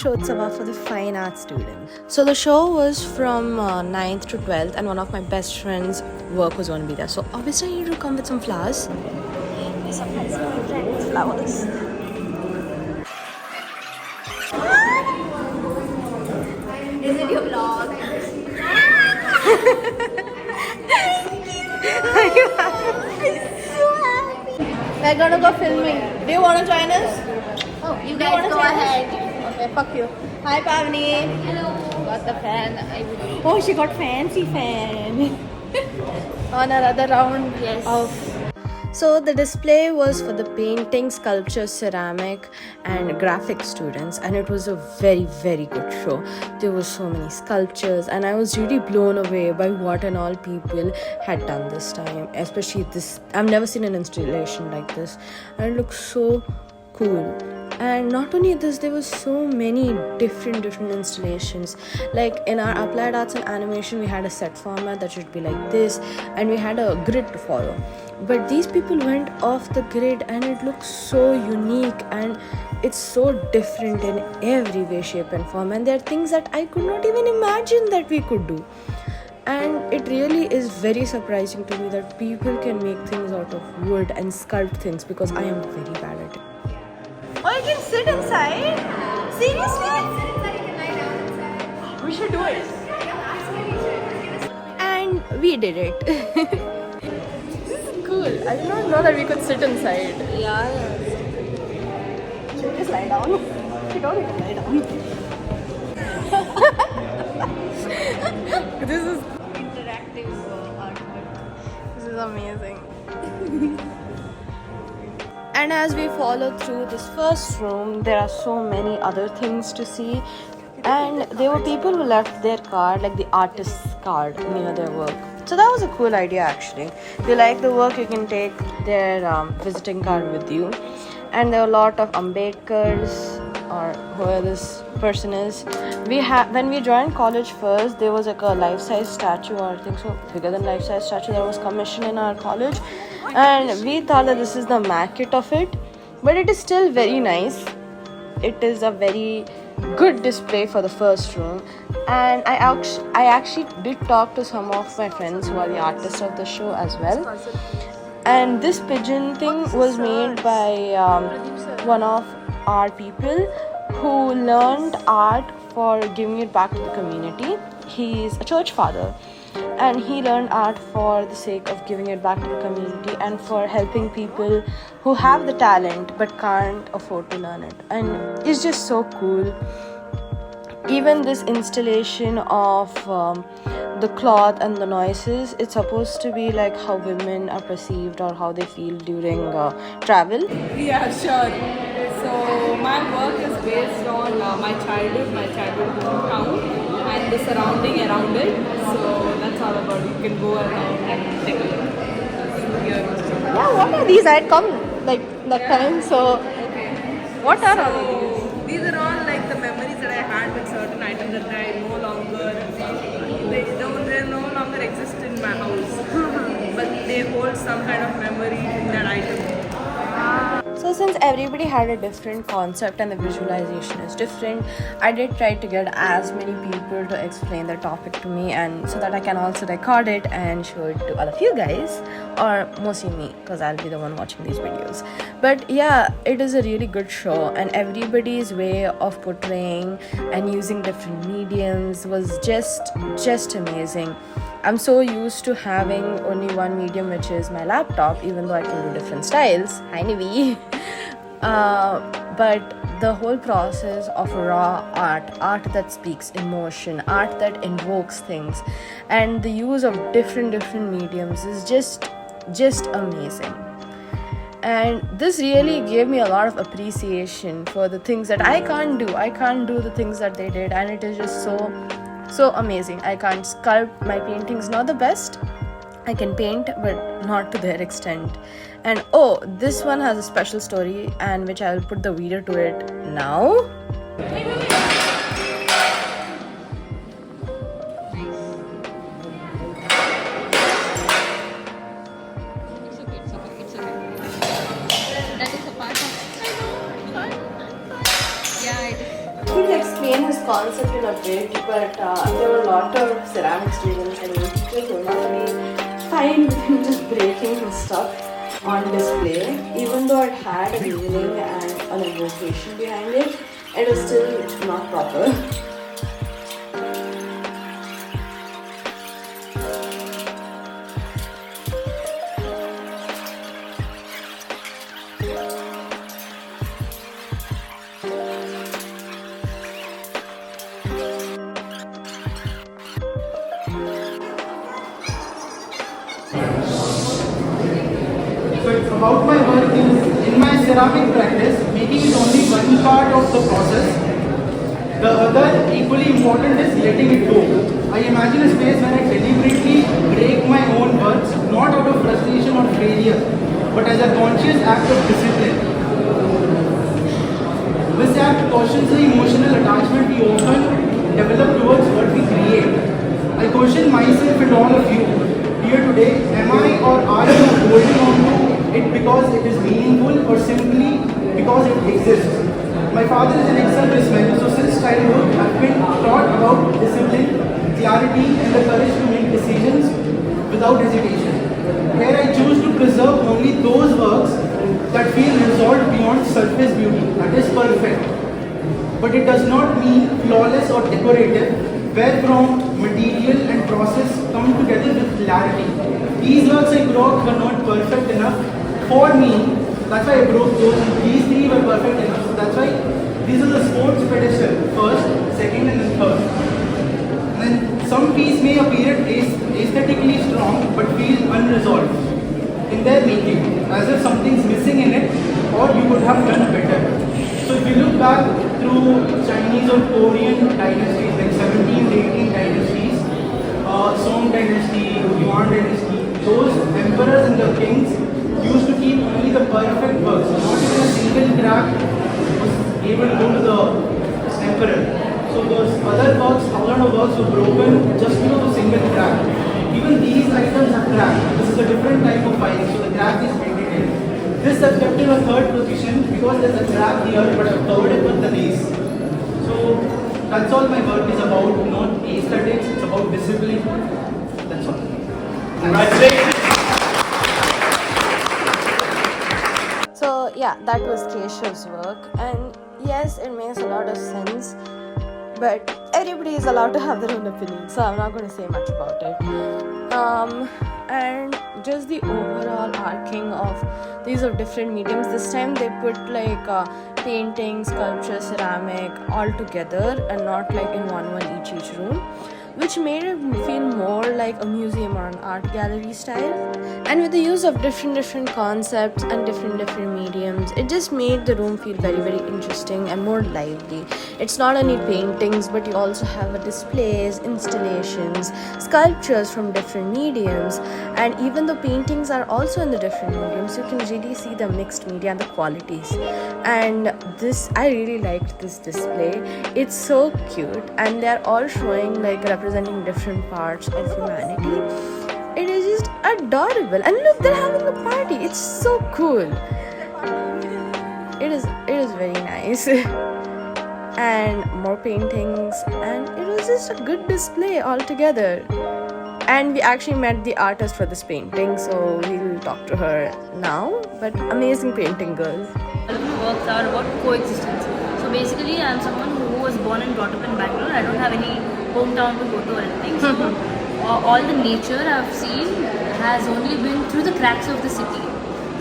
Ganesh-Shotsava for the fine arts students. So the show was from 9th to 12th, and one of my best friends' work was going to be there. So obviously I need to come with some flowers. We surprised my friend with flowers. Is it your vlog? Are you happy? I'm so happy. We're gonna go filming. Do you wanna join us? Oh, you guys go ahead. Okay, fuck you. Hi Pavni. Hello. Got the fan. Oh, she got fancy fan. On another round of. So the display was for the painting, sculpture, ceramic and graphic students, and it was a very, very good show. There were so many sculptures and I was really blown away by what and all people had done this time, especially this. I've never seen an installation like this and it looks so cool. And not only this, there were so many different installations. Like in our applied arts and animation, we had a set format that should be like this, and we had a grid to follow. But these people went off the grid and it looks so unique and it's so different in every way, shape and form, and there are things that I could not even imagine that we could do. And it really is very surprising to me that people can make things out of wood and sculpt things, because I am very bad at it. Oh, you can sit inside? Seriously? We should do it. And we did it. This is cool. I did not know that we could sit inside. Yeah. Should we just lie down? We don't even lie down. This is Interactive artwork. This is amazing. And as we follow through this first room, there are so many other things to see. And there were people who left their card, like the artist's card, near their work. So that was a cool idea actually. If you like the work, you can take their visiting card with you. And there were a lot of Ambedkars, or whoever this person is. When we joined college first, there was like a life-size statue, or I think so, bigger than life-size statue that was commissioned in our college. And we thought that this is the maquette of it, but it is still very nice. It is a very good display for the first room. And I actually did talk to some of my friends who are the artists of the show as well. And this pigeon thing was made by one of our people who learned art for giving it back to the community. He's a church father, and he learned art for the sake of giving it back to the community and for helping people who have the talent but can't afford to learn it. And it's just so cool. Even this installation of the cloth and the noises, it's supposed to be like how women are perceived or how they feel during travel. Yeah, sure. So my work is based on my childhood hometown and the surrounding around it. So that's all about it. You can go around and take a look. Yeah, what are these? I had come like that time, so what are all of these? These are all like the memories that I had with certain items that I no longer, they no longer exist in my house, but they hold some kind of memory in that item. So since everybody had a different concept and the visualization is different, I did try to get as many people to explain the topic to me, and so that I can also record it and show it to all of you guys, or mostly me, because I'll be the one watching these videos. But yeah, it is a really good show, and everybody's way of portraying and using different mediums was just amazing. I'm so used to having only one medium, which is my laptop, even though I can do different styles. Hi Nivi. But the whole process of raw art that speaks emotion, art that invokes things, and the use of different mediums is just amazing. And this really gave me a lot of appreciation for the things that I can't do. I can't do the things that they did, and it is just so amazing. I can't sculpt. My painting's not the best. I can paint, but not to their extent. And oh, this one has a special story, and which I'll put the video to it now. That is a part of. Yeah, it is. Please explain. concept in a bit, but there were a lot of ceramic students and teachers who were not really fine with him just breaking his stuff on display. Even though it had a meaning and an invocation behind it, it was still not proper. So it's about my work is in my ceramic practice, making is only one part of the process. The other equally important is letting it go. I imagine a space where I deliberately break my own works, not out of frustration or failure, but as a conscious act of discipline. This act cautions the emotional attachment we often develop towards what we create. I question myself and all of you here today, am I or are you holding on to it because it is meaningful or simply because it exists? My father is an ex-serviceman, so since childhood I've been taught about discipline, clarity and the courage to make decisions without hesitation. Here I choose to preserve only those works that feel resolved beyond surface beauty, that is perfect. But it does not mean flawless or decorative, wherefrom material and process come together with clarity. These works I broke were not perfect enough for me, that's why I broke those, and these three were perfect enough. So that's why these are the sports pedestal, first, second and then third. And then some piece may appear aesthetically strong but feel unresolved in their making, as if something's missing in it or you could have done better. So if you look back through Chinese or Korean dynasties like 17th, 18th dynasties, Song dynasty, Yuan dynasty, those emperors and the kings used to keep only the perfect works, not even a single crack was able to go to the emperor. So those other works, thousands of works were broken just because of single crack. Even these items are cracked. This is a different type of filing, so the crack is painted in. This I've kept in a third position because there's a crack here, but I've covered it with the lace. So that's all my work is about, not aesthetics, it's about discipline. That's all. Congratulations. So yeah, that was Keshav's work, and yes, it makes a lot of sense, but everybody is allowed to have their own opinion, so I'm not going to say much about it. And just the overall arcing of these of different mediums. This time they put like painting, sculpture, ceramic all together and not like in one each room, which made it feel more like a museum or an art gallery style. And with the use of different concepts and different mediums, it just made the room feel very interesting and more lively. It's not only paintings, but you also have displays, installations, sculptures from different mediums, and even the paintings are also in the different mediums, you can really see the mixed media and the qualities. And this, I really liked this display. It's so cute, and they're all showing like representing different parts of humanity. It is just adorable, and look, they're having a party. It's so cool. It is very nice. And more paintings, and it was just a good display altogether. And we actually met the artist for this painting, so we'll talk to her now. But amazing painting, girl. Works are about coexistence. So basically, I'm someone who was born and brought up in Bangalore. I don't have any hometown to go to or anything. So all the nature I've seen has only been through the cracks of the city.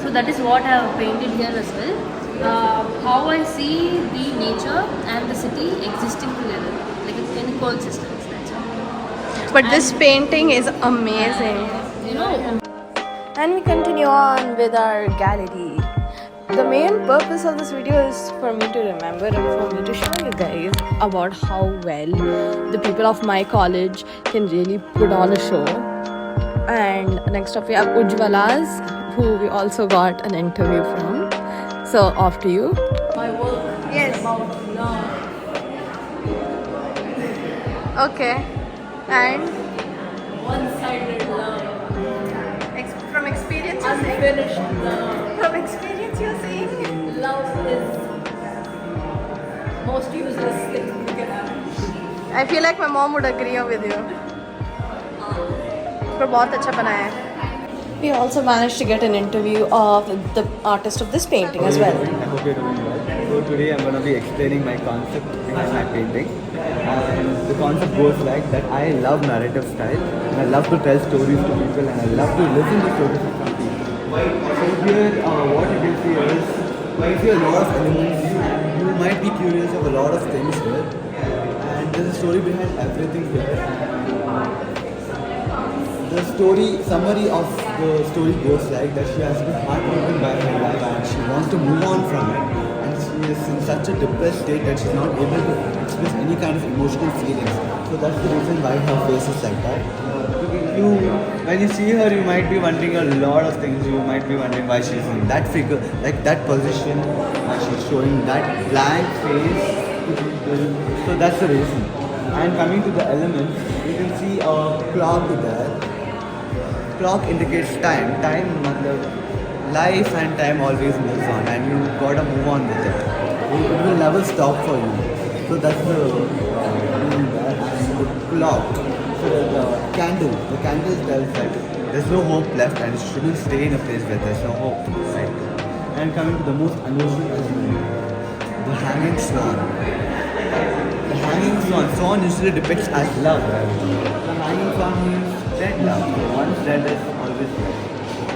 So that is what I have painted here as well. How I see the nature and the city existing together, like in coexistence. That's all. But this painting is amazing. You know. And we continue on with our gallery. The main purpose of this video is for me to remember and for me to show you guys about how well the people of my college can really put on a show. And next up we have Ujwala's, who we also got an interview from. So off to you. My work Yes. is about love. Okay. And One-sided love. from experience Unfinished love. From experience you're saying? Love is most useless thing you can have. I feel like my mom would agree with you. पर बहुत अच्छा बनाया है. We also managed to get an interview of the artist of this painting as well. I hope you're doing well. So today I'm going to be explaining my concept behind my painting. And the concept goes like that I love narrative style and I love to tell stories to people and I love to listen to stories of some people. So here what you can see is you see a lot of elements and you might be curious of a lot of things here. And there's a story behind everything here. The story, summary of the story goes like that she has been heartbroken by her life and she wants to move on from it. And she is in such a depressed state that she's not able to express any kind of emotional feelings. So that's the reason why her face is like that. When you see her, you might be wondering a lot of things. You might be wondering why she's in that figure, like that position, why she's showing that blank face. So that's the reason. And coming to the elements, you can see a clock there. Clock indicates time. Time, life and time always moves on and you gotta move on with it. It will never stop for you. So that's the meaning there. And the clock. So the candle tells that there's no hope left and you shouldn't stay in a place where there's no hope. Right? And coming to the most unusual element, the hanging swan. The hanging swan. Swan usually depicts as love. The hanging swan means dead love. Once dead is always dead.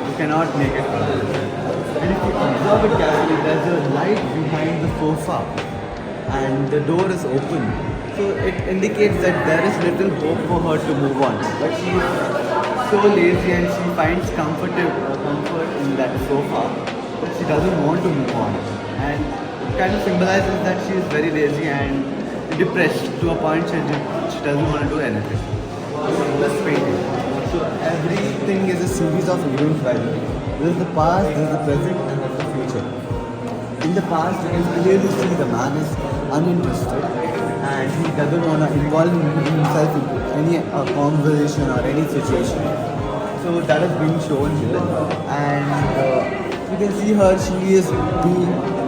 You cannot make it work. And if you observe it carefully, there's a light behind the sofa and the door is open. So it indicates that there is little hope for her to move on. But she is so lazy and she finds comfort in that sofa that she doesn't want to move on. And it kind of symbolizes that she is very lazy and depressed to a point she doesn't want to do anything. That's painting. So everything is a series of events by the way. There is the past, there is the present and there is the future. In the past you can clearly see the man is uninterested and he doesn't want to involve himself in any conversation or any situation. So that is being shown here and you can see her,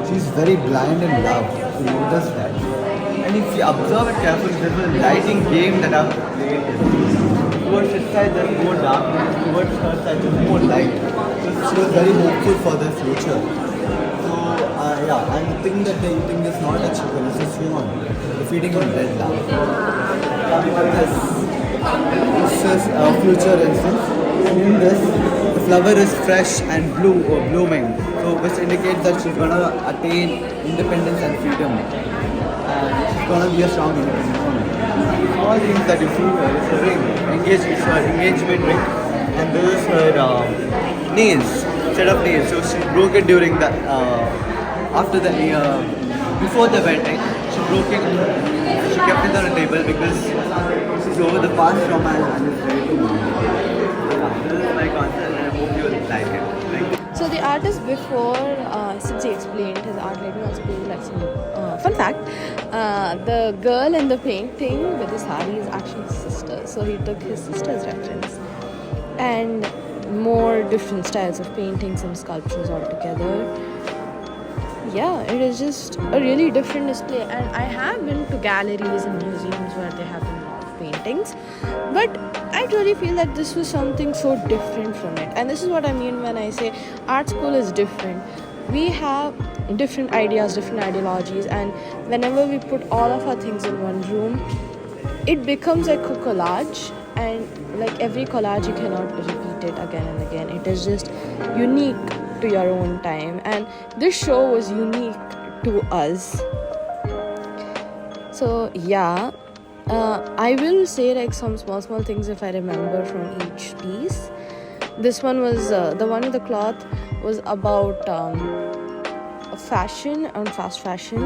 she's very blind in love. You notice that. And if you observe it carefully, there's a lighting game that I've played here. Towards his side there's more darkness, towards her side there's more light. So she was very hopeful for the future. So yeah, and the thing that they're eating is not a chicken, it's a swan. They're feeding on red love. Coming to this is a future instance. And in this, the flower is fresh and blue or blooming. So which indicates that she's gonna attain independence and freedom. And she's gonna be a strong independent woman. All things that you see here is a ring, engagement ring, and this is her nails, set of nails. So she broke it during the before the wedding. She broke it. She kept it on the table because she's over the past romance and is ready to move. This is my concept, and I hope you will like it. So the artist before, since he explained his art, let me also give you like some fun fact. The girl in the painting with the sari is actually his sister. So he took his sister's reference. And more different styles of paintings and sculptures all together. Yeah, it is just a really different display. And I have been to galleries and museums where they have a lot of paintings. But I really feel that this was something so different from it. And this is what I mean when I say art school is different. We have different ideas, different ideologies, and whenever we put all of our things in one room, it becomes like a collage, and like every collage you cannot repeat it again and again. It is just unique to your own time, and this show was unique to us. So yeah, I will say like some small things if I remember from each piece. This one was the one with the cloth was about fashion and fast fashion,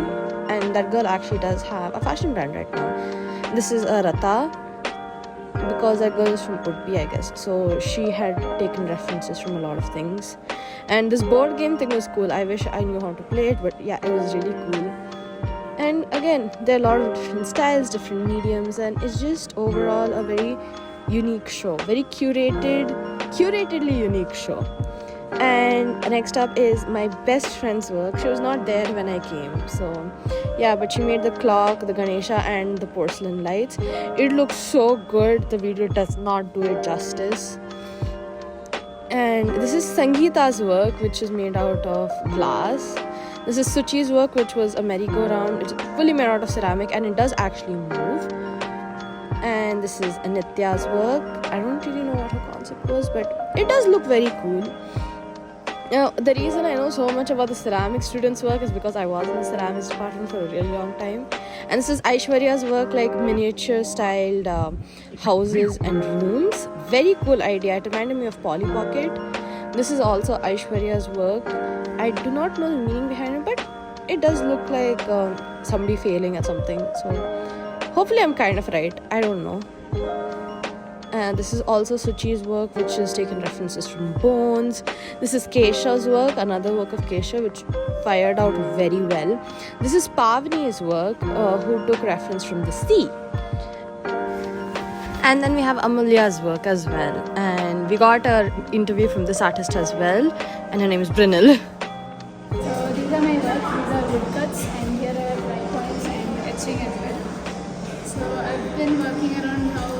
and that girl actually does have a fashion brand right now. This is a Rata, because that girl is from Udbi, I guess, so she had taken references from a lot of things. And this board game thing was cool. I wish I knew how to play it, but yeah, it was really cool. And again, there are a lot of different styles, different mediums, and it's just overall a very unique show, very curatedly unique show. And next up is my best friend's work. She was not there when I came, so yeah, but she made the clock, the Ganesha, and the porcelain lights. It looks so good. The video does not do it justice. And this is Sangeeta's work, which is made out of glass. This is Suchi's work, which was a merry-go-round. It's fully made out of ceramic, and it does actually move. And this is Anitya's work. I don't really know what her concept was, but it does look very cool. Now, the reason I know so much about the ceramic students' work is because I was in the ceramics department for a really long time. And this is Aishwarya's work, like miniature-styled houses and rooms. Very cool idea. It reminded me of Polly Pocket. This is also Aishwarya's work. I do not know the meaning behind it, but it does look like somebody failing at something. So hopefully I'm kind of right. I don't know. And this is also Suchi's work, which is taken references from bones. This is Kesha's work, another work of Kesha, which fired out very well. This is Pavni's work, who took reference from the sea. And then we have Amulya's work as well. And we got an interview from this artist as well. And her name is Brynil. So these are my work. These are woodcuts, and here are dry points and etching as well. So I've been working around how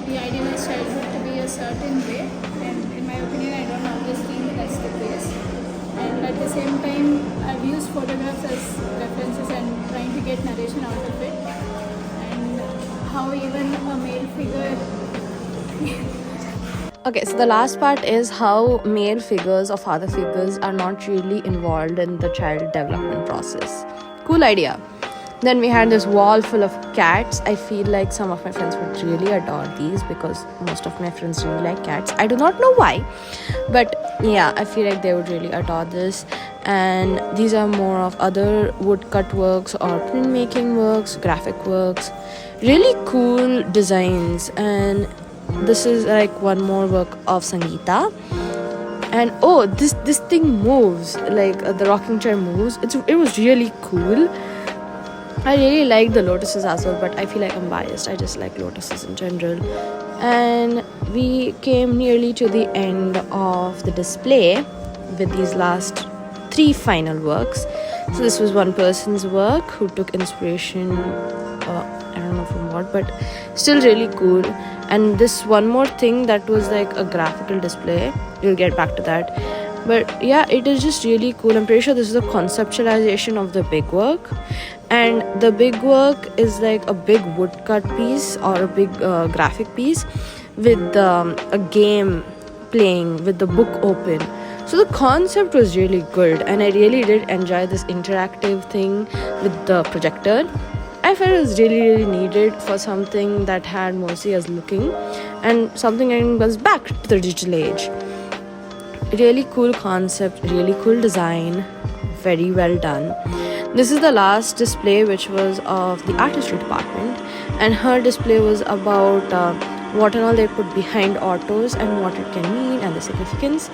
we idealize childhood to be a certain way, and in my opinion I don't always think that's the case. And at the same time I've used photographs as references and trying to get narration out of it, and how even a male figure Okay, so the last part is how male figures or father figures are not really involved in the child development process. Cool idea. Then we had this wall full of cats. I feel like some of my friends would really adore these because most of my friends really like cats. I do not know why, but yeah, I feel like they would really adore this. And these are more of other woodcut works or printmaking works, graphic works. Really cool designs. And this is like one more work of Sangeeta. And oh, this thing moves, like the rocking chair moves. It was really cool. I really like the lotuses as well, but I feel like I'm biased. I just like lotuses in general. And we came nearly to the end of the display with these last 3 final works. So this was one person's work who took inspiration, I don't know from what, but still really cool. And this one more thing that was like a graphical display. We'll get back to that. But yeah, it is just really cool. I'm pretty sure this is a conceptualization of the big work. And the big work is like a big woodcut piece or a big graphic piece with a game playing with the book open. So the concept was really good, and I really did enjoy this interactive thing with the projector. I felt it was really needed for something that had mostly us looking and something that was back to the digital age. Really cool concept, really cool design, very well done. This is the last display, which was of the artistry department, and her display was about what and all they put behind autos and what it can mean and the significance.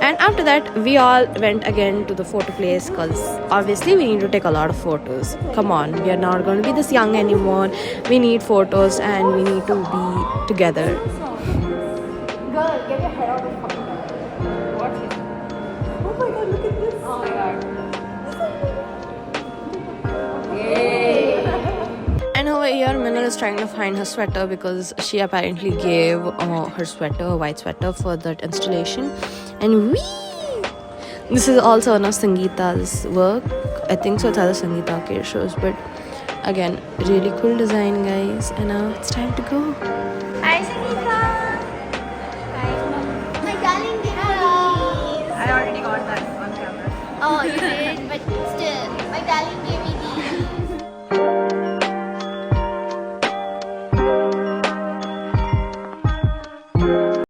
And after that, we all went again to the photo place because obviously we need to take a lot of photos. Come on, we are not going to be this young anymore. We need photos and we need to be together. Girl, get your hair out of the what? Oh my god, look at this. Oh my god. And over here, Minal is trying to find her sweater because she apparently gave her sweater, a white sweater, for that installation. And this is also one of Sangeeta's work. I think so, it's other Sangeeta Care shows. But again, really cool design, guys. And now it's time to go. Hi, Sangeeta!